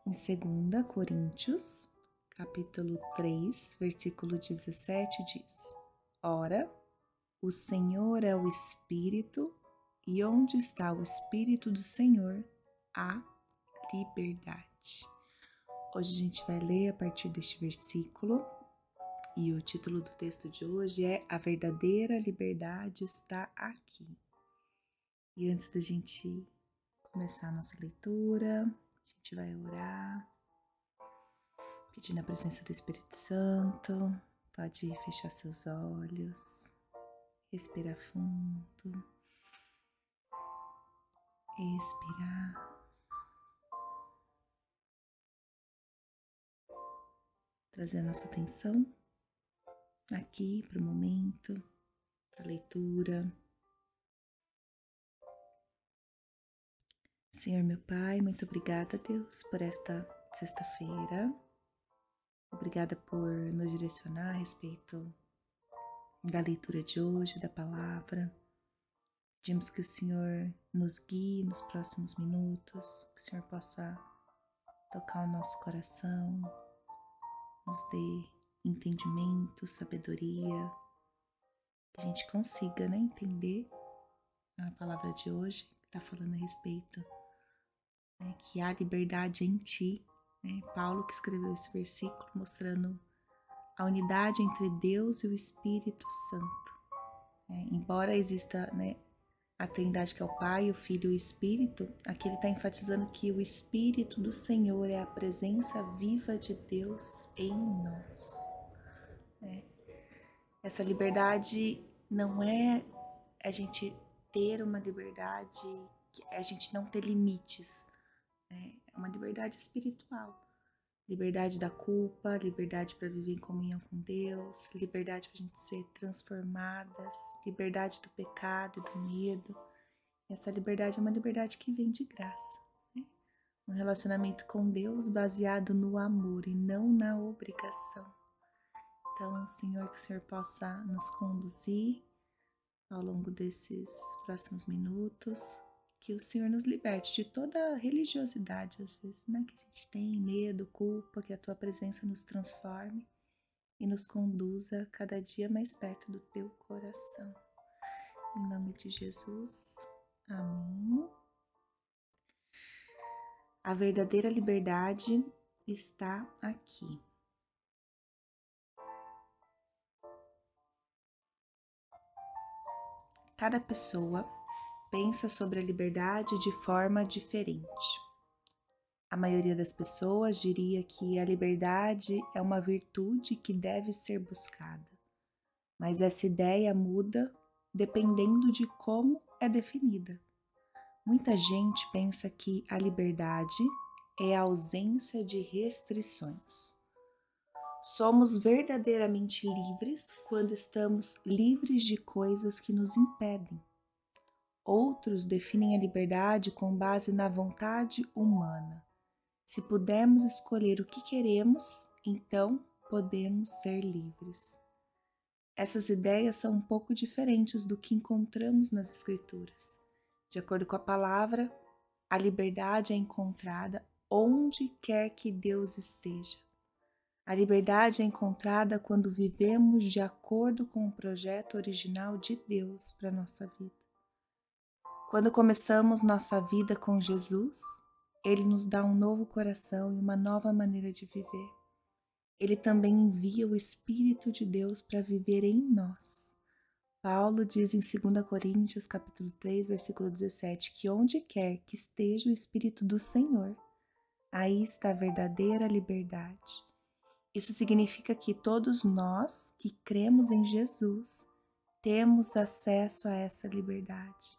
Em 2 Coríntios, capítulo 3, versículo 17 diz: Ora, o Senhor é o Espírito, e onde está o Espírito do Senhor, há liberdade. Hoje a gente vai ler a partir deste versículo, e o título do texto de hoje é A Verdadeira Liberdade Está Aqui. E antes da gente começar a nossa leitura, a gente vai orar, pedindo a presença do Espírito Santo. Pode fechar seus olhos, respirar fundo, expirar, trazer a nossa atenção aqui para o momento, para a leitura. Senhor meu Pai, muito obrigada, Deus, por esta sexta-feira. Obrigada por nos direcionar a respeito da leitura de hoje, da palavra. Pedimos que o Senhor nos guie nos próximos minutos, que o Senhor possa tocar o nosso coração, nos dê entendimento, sabedoria, que a gente consiga entender a palavra de hoje, que está falando a respeito, que há liberdade em Ti. Paulo que escreveu esse versículo mostrando a unidade entre Deus e o Espírito Santo. Embora exista a Trindade, que é o Pai, o Filho e o Espírito, aqui ele está enfatizando que o Espírito do Senhor é a presença viva de Deus em nós. Essa liberdade não é a gente ter uma liberdade, a gente não ter limites. É uma liberdade espiritual. Liberdade da culpa, liberdade para viver em comunhão com Deus, liberdade para a gente ser transformadas, liberdade do pecado e do medo. Essa liberdade é uma liberdade que vem de graça. Um relacionamento com Deus baseado no amor e não na obrigação. Então, Senhor, que o Senhor possa nos conduzir ao longo desses próximos minutos, que o Senhor nos liberte de toda religiosidade, às vezes, que a gente tem, medo, culpa, que a Tua presença nos transforme e nos conduza cada dia mais perto do Teu coração. Em nome de Jesus, amém. A verdadeira liberdade está aqui. Cada pessoa pensa sobre a liberdade de forma diferente. A maioria das pessoas diria que a liberdade é uma virtude que deve ser buscada, mas essa ideia muda dependendo de como é definida. Muita gente pensa que a liberdade é a ausência de restrições. Somos verdadeiramente livres quando estamos livres de coisas que nos impedem. Outros definem a liberdade com base na vontade humana. Se pudermos escolher o que queremos, então podemos ser livres. Essas ideias são um pouco diferentes do que encontramos nas Escrituras. De acordo com a palavra, a liberdade é encontrada onde quer que Deus esteja. A liberdade é encontrada quando vivemos de acordo com o projeto original de Deus para a nossa vida. Quando começamos nossa vida com Jesus, Ele nos dá um novo coração e uma nova maneira de viver. Ele também envia o Espírito de Deus para viver em nós. Paulo diz em 2 Coríntios, capítulo 3, versículo 17, que onde quer que esteja o Espírito do Senhor, aí está a verdadeira liberdade. Isso significa que todos nós que cremos em Jesus temos acesso a essa liberdade.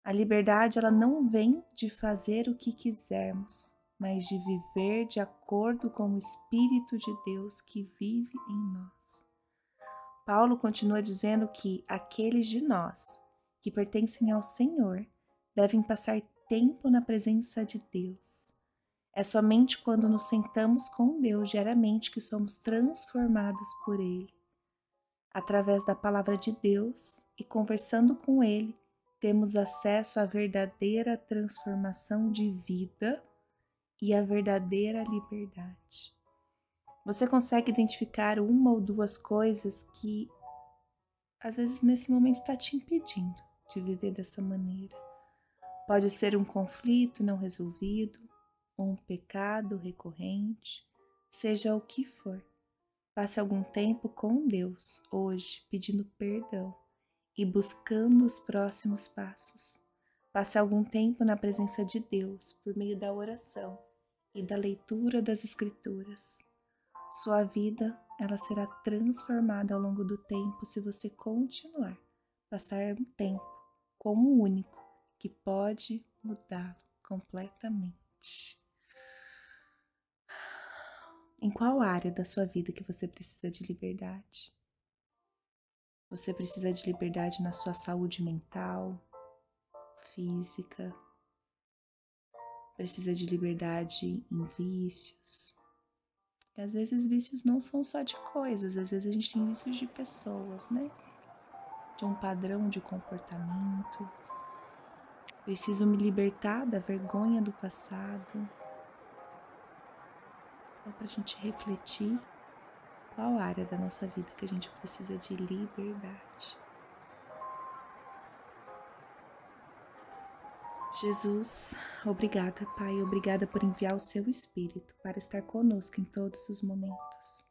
A liberdade ela não vem de fazer o que quisermos, mas de viver de acordo com o Espírito de Deus que vive em nós. Paulo continua dizendo que aqueles de nós que pertencem ao Senhor devem passar tempo na presença de Deus. É somente quando nos sentamos com Deus diariamente que somos transformados por Ele. Através da palavra de Deus e conversando com Ele, temos acesso à verdadeira transformação de vida e a verdadeira liberdade. Você consegue identificar uma ou duas coisas que, às vezes, nesse momento está te impedindo de viver dessa maneira. Pode ser um conflito não resolvido, ou um pecado recorrente, seja o que for. Passe algum tempo com Deus hoje, pedindo perdão e buscando os próximos passos. Passe algum tempo na presença de Deus por meio da oração e da leitura das Escrituras. Sua vida, ela será transformada ao longo do tempo se você continuar, passar um tempo como o único que pode mudá-lo completamente. Em qual área da sua vida que você precisa de liberdade? Você precisa de liberdade na sua saúde mental, física? Precisa de liberdade em vícios? E às vezes vícios não são só de coisas, às vezes a gente tem vícios de pessoas, né? De um padrão de comportamento. Preciso me libertar da vergonha do passado. Então, para a gente refletir, qual área da nossa vida que a gente precisa de liberdade? Jesus, obrigada, Pai, obrigada por enviar o seu Espírito para estar conosco em todos os momentos.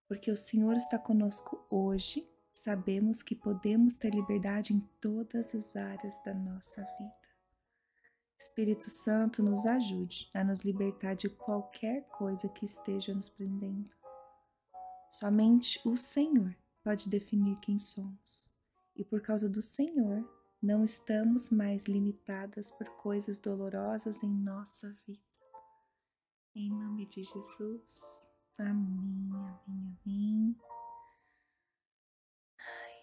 Porque o Senhor está conosco hoje, sabemos que podemos ter liberdade em todas as áreas da nossa vida. Espírito Santo, nos ajude a nos libertar de qualquer coisa que esteja nos prendendo. Somente o Senhor pode definir quem somos. E por causa do Senhor, não estamos mais limitadas por coisas dolorosas em nossa vida. Em nome de Jesus. Amém, amém, amém.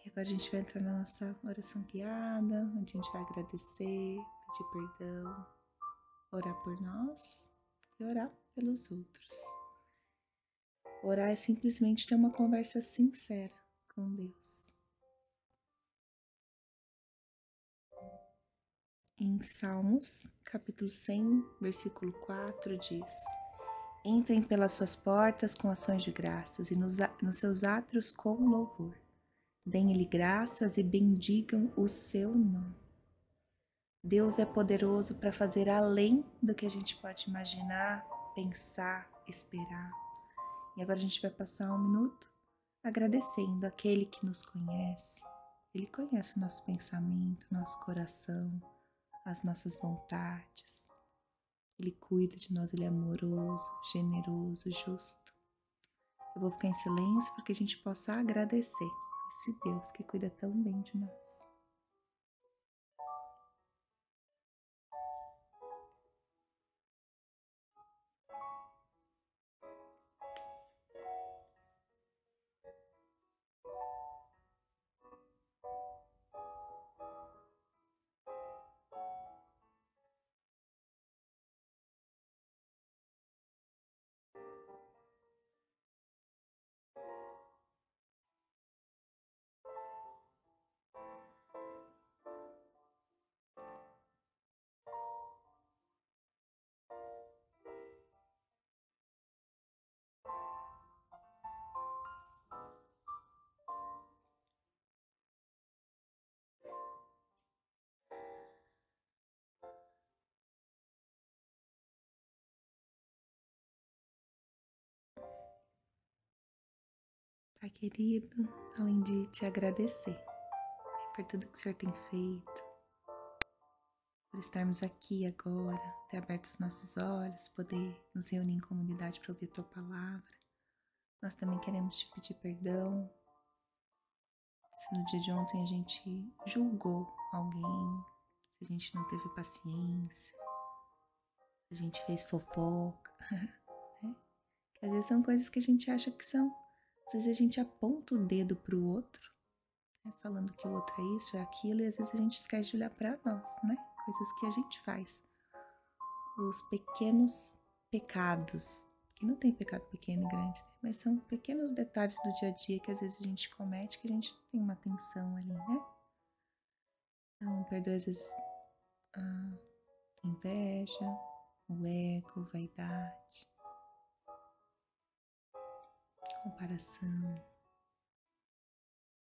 E agora a gente vai entrar na nossa oração guiada, onde a gente vai agradecer, pedir perdão, orar por nós e orar pelos outros. Orar é simplesmente ter uma conversa sincera com Deus. Em Salmos, capítulo 100, versículo 4, diz: Entrem pelas suas portas com ações de graças e nos seus átrios com louvor. Deem-lhe graças e bendigam o seu nome. Deus é poderoso para fazer além do que a gente pode imaginar, pensar, esperar. E agora a gente vai passar um minuto agradecendo aquele que nos conhece. Ele conhece o nosso pensamento, nosso coração, as nossas vontades. Ele cuida de nós, ele é amoroso, generoso, justo. Eu vou ficar em silêncio para que a gente possa agradecer esse Deus que cuida tão bem de nós. Pai querido, além de te agradecer por tudo que o Senhor tem feito, por estarmos aqui agora, ter aberto os nossos olhos, poder nos reunir em comunidade para ouvir a Tua palavra, nós também queremos te pedir perdão se no dia de ontem a gente julgou alguém, se a gente não teve paciência, se a gente fez fofoca, né? Que às vezes são coisas que a gente acha que são. Às vezes a gente aponta o dedo para o outro, né, falando que o outro é isso, é aquilo, e às vezes a gente esquece de olhar para nós, né? Coisas que a gente faz. Os pequenos pecados, que não tem pecado pequeno e grande, né? Mas são pequenos detalhes do dia a dia que às vezes a gente comete, que a gente tem uma atenção ali, né? Então, perdoe às vezes a inveja, o ego, vaidade, comparação.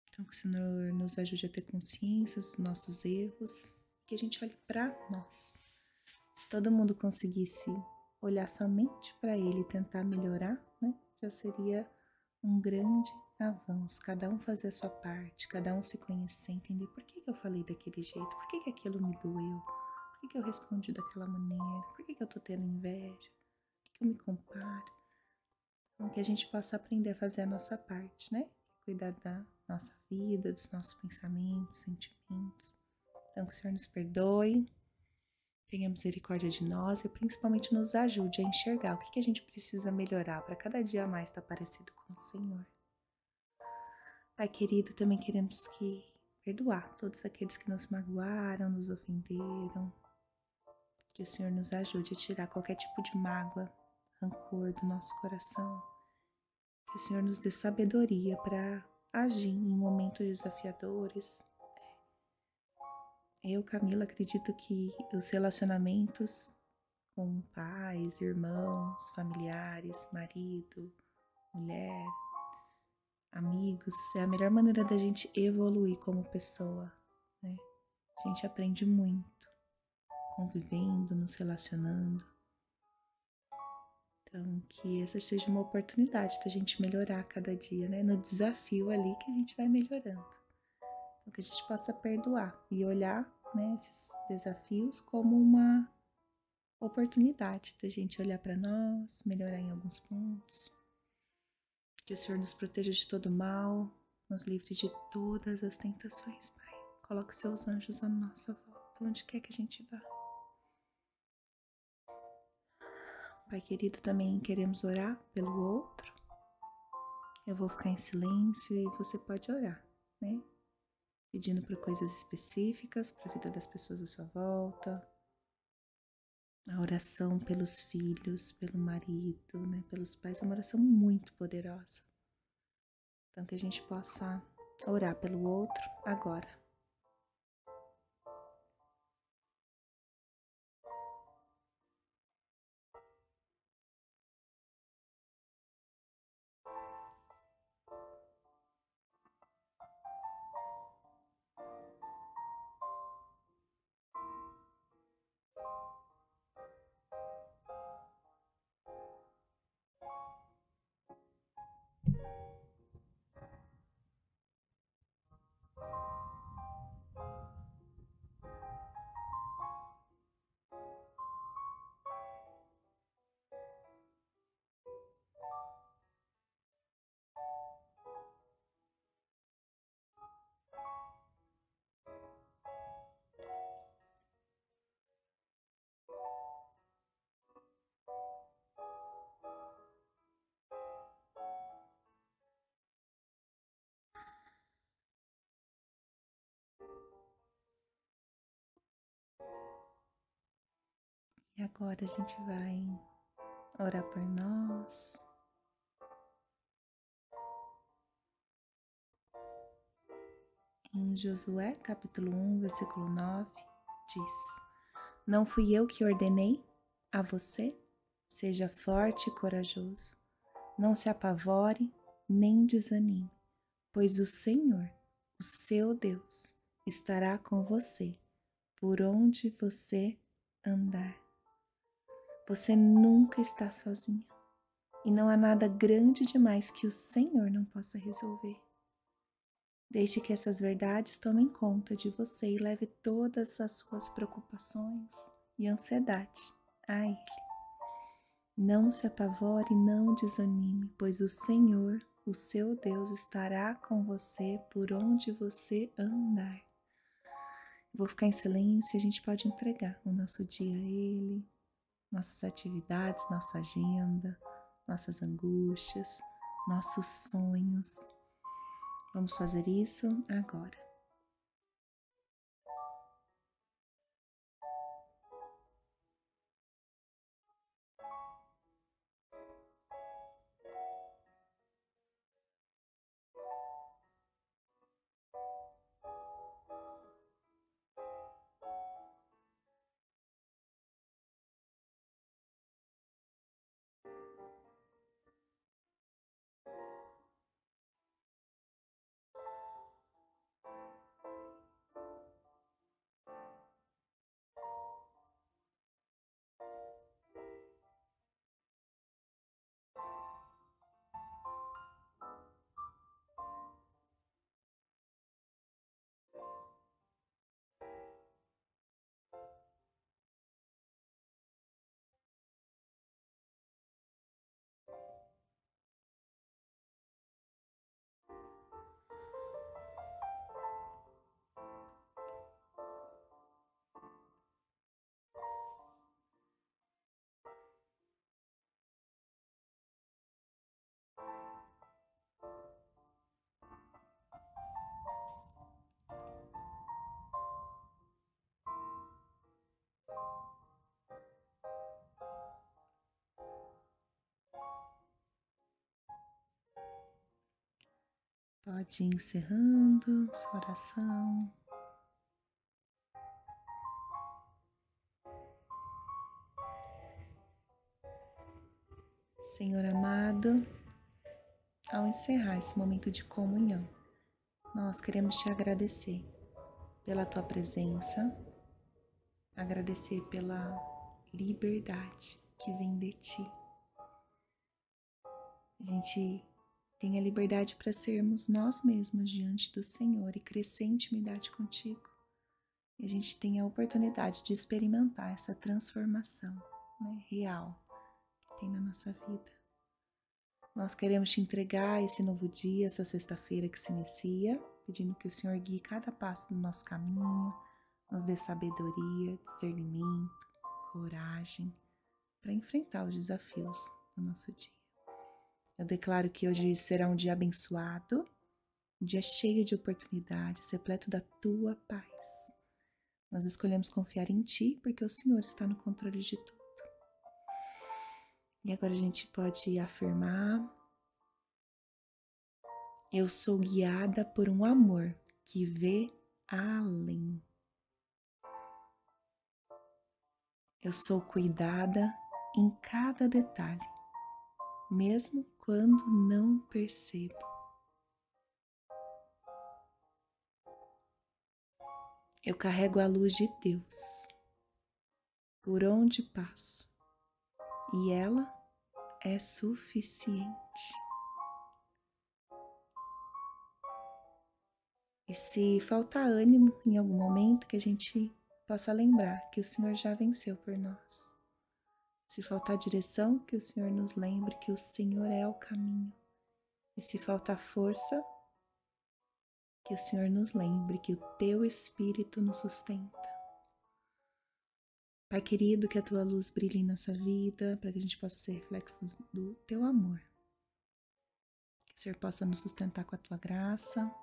Então, que o Senhor nos ajude a ter consciência dos nossos erros, que a gente olhe para nós. Se todo mundo conseguisse olhar somente para ele e tentar melhorar, né, já seria um grande avanço. Cada um fazer a sua parte, cada um se conhecer, entender por que eu falei daquele jeito, por que aquilo me doeu, por que eu respondi daquela maneira, por que eu tô tendo inveja, por que eu me comparo. Então, que a gente possa aprender a fazer a nossa parte, né? Cuidar da nossa vida, dos nossos pensamentos, sentimentos. Então, que o Senhor nos perdoe, tenha misericórdia de nós e principalmente nos ajude a enxergar o que a gente precisa melhorar para cada dia mais estar parecido com o Senhor. Pai querido, também queremos perdoar todos aqueles que nos magoaram, nos ofenderam. Que o Senhor nos ajude a tirar qualquer tipo de mágoa, rancor do nosso coração. Que o Senhor nos dê sabedoria para agir em momentos desafiadores. Eu, Camila, acredito que os relacionamentos com pais, irmãos, familiares, marido, mulher, amigos, é a melhor maneira da gente evoluir como pessoa, né? A gente aprende muito convivendo, nos relacionando. Então, que essa seja uma oportunidade da gente melhorar cada dia, né? No desafio ali que a gente vai melhorando. Então, que a gente possa perdoar e olhar, né, esses desafios como uma oportunidade da gente olhar para nós, melhorar em alguns pontos. Que o Senhor nos proteja de todo mal, nos livre de todas as tentações, Pai. Coloque os seus anjos à nossa volta, onde quer que a gente vá. Pai querido, também queremos orar pelo outro. Eu vou ficar em silêncio e você pode orar, né? Pedindo por coisas específicas para a vida das pessoas à sua volta. A oração pelos filhos, pelo marido, né? Pelos pais é uma oração muito poderosa. Então que a gente possa orar pelo outro agora. E agora a gente vai orar por nós. Em Josué, capítulo 1, versículo 9, diz: Não fui eu que ordenei a você? Seja forte e corajoso. Não se apavore nem desanime, pois o Senhor, o seu Deus, estará com você por onde você andar. Você nunca está sozinho e não há nada grande demais que o Senhor não possa resolver. Deixe que essas verdades tomem conta de você e leve todas as suas preocupações e ansiedade a Ele. Não se apavore, não desanime, pois o Senhor, o seu Deus, estará com você por onde você andar. Vou ficar em silêncio e a gente pode entregar o nosso dia a Ele, nossas atividades, nossa agenda, nossas angústias, nossos sonhos. Vamos fazer isso agora. Pode ir encerrando sua oração. Senhor amado, ao encerrar esse momento de comunhão, nós queremos te agradecer pela tua presença, agradecer pela liberdade que vem de ti. A gente tem a liberdade para sermos nós mesmos diante do Senhor e crescer em intimidade contigo. E a gente tem a oportunidade de experimentar essa transformação, né, real que tem na nossa vida. Nós queremos te entregar esse novo dia, essa sexta-feira que se inicia, pedindo que o Senhor guie cada passo do nosso caminho, nos dê sabedoria, discernimento, coragem para enfrentar os desafios do nosso dia. Eu declaro que hoje será um dia abençoado, um dia cheio de oportunidades, repleto da tua paz. Nós escolhemos confiar em ti porque o Senhor está no controle de tudo. E agora a gente pode afirmar: eu sou guiada por um amor que vê além. Eu sou cuidada em cada detalhe, mesmo quando não percebo. Eu carrego a luz de Deus por onde passo e ela é suficiente. E se faltar ânimo em algum momento, que a gente possa lembrar que o Senhor já venceu por nós. Se faltar direção, que o Senhor nos lembre que o Senhor é o caminho. E se faltar força, que o Senhor nos lembre que o teu Espírito nos sustenta. Pai querido, que a tua luz brilhe em nossa vida, para que a gente possa ser reflexos do teu amor. Que o Senhor possa nos sustentar com a tua graça.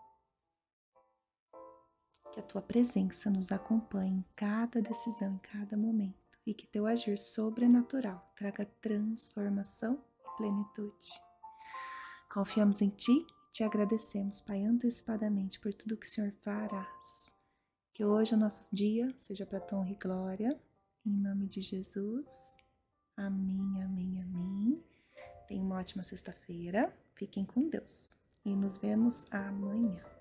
Que a tua presença nos acompanhe em cada decisão, em cada momento. E que teu agir sobrenatural traga transformação e plenitude. Confiamos em ti e te agradecemos, Pai, antecipadamente por tudo que o Senhor farás. Que hoje o nosso dia seja para tua honra e glória. Em nome de Jesus. Amém, amém, amém. Tenha uma ótima sexta-feira. Fiquem com Deus. E nos vemos amanhã.